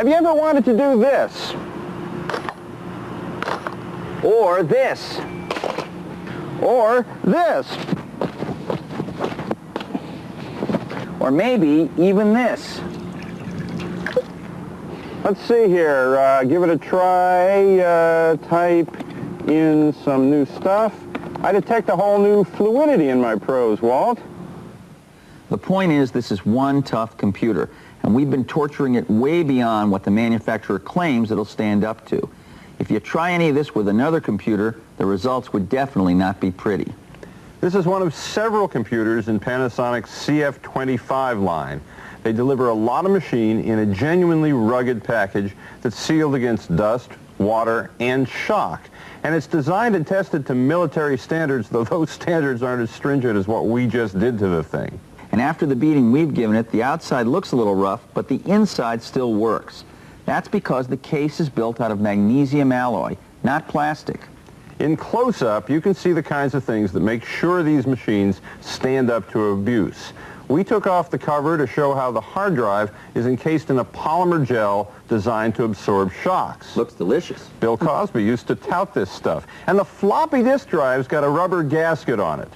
Have you ever wanted to do this? Or this? Or this? Or maybe even this? Let's see here. Give it a try. Type in some new stuff. I detect a whole new fluidity in my prose, Walt. The point is, this is one tough computer, and we've been torturing it way beyond what the manufacturer claims it'll stand up to. If you try any of this with another computer, the results would definitely not be pretty. This is one of several computers in Panasonic's CF25 line. They deliver a lot of machine in a genuinely rugged package that's sealed against dust, water, and shock. And it's designed and tested to military standards, though those standards aren't as stringent as what we just did to the thing. And after the beating we've given it, the outside looks a little rough, but the inside still works. That's because the case is built out of magnesium alloy, not plastic. In close-up, you can see the kinds of things that make sure these machines stand up to abuse. We took off the cover to show how the hard drive is encased in a polymer gel designed to absorb shocks. Looks delicious. Bill Cosby used to tout this stuff. And the floppy disk drive's got a rubber gasket on it.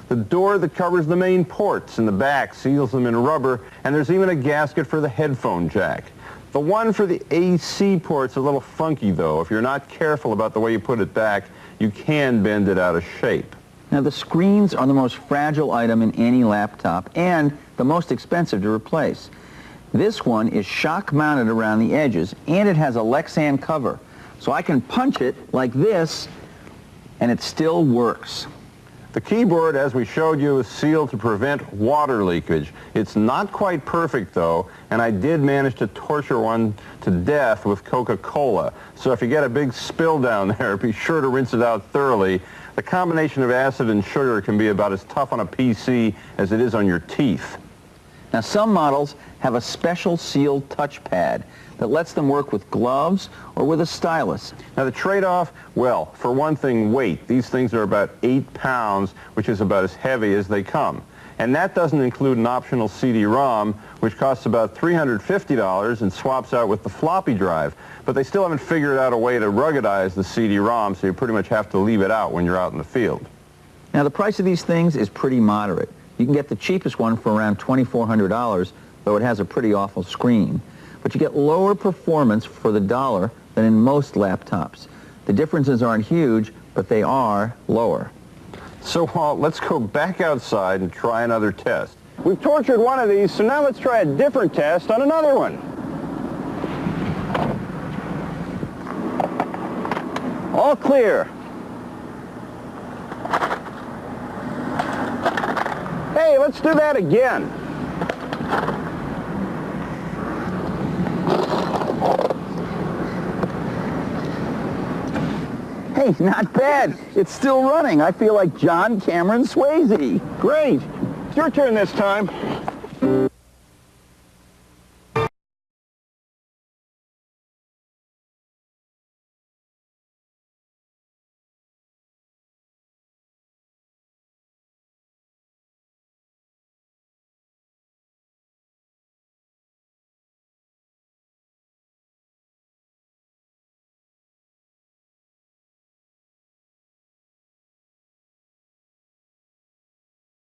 The door that covers the main ports in the back seals them in rubber, and there's even a gasket for the headphone jack. The one for the AC port's a little funky, though. If you're not careful about the way you put it back, you can bend it out of shape. Now, the screens are the most fragile item in any laptop and the most expensive to replace. This one is shock mounted around the edges, and it has a Lexan cover. So I can punch it like this, and it still works. The keyboard, as we showed you, is sealed to prevent water leakage. It's not quite perfect, though, and I did manage to torture one to death with Coca-Cola. So if you get a big spill down there, be sure to rinse it out thoroughly. The combination of acid and sugar can be about as tough on a PC as it is on your teeth. Now, some models have a special sealed touchpad that lets them work with gloves or with a stylus. Now, the trade-off, well, for one thing, weight. These things are about 8 pounds, which is about as heavy as they come. And that doesn't include an optional CD-ROM, which costs about $350 and swaps out with the floppy drive. But they still haven't figured out a way to ruggedize the CD-ROM, so you pretty much have to leave it out when you're out in the field. Now, the price of these things is pretty moderate. You can get the cheapest one for around $2,400, though it has a pretty awful screen. But you get lower performance for the dollar than in most laptops. The differences aren't huge, but they are lower. So, Walt, let's go back outside and try another test. We've tortured one of these, so now let's try a different test on another one. All clear. Hey, let's do that again. Hey, not bad. It's still running. I feel like John Cameron Swayze. Great. It's your turn this time.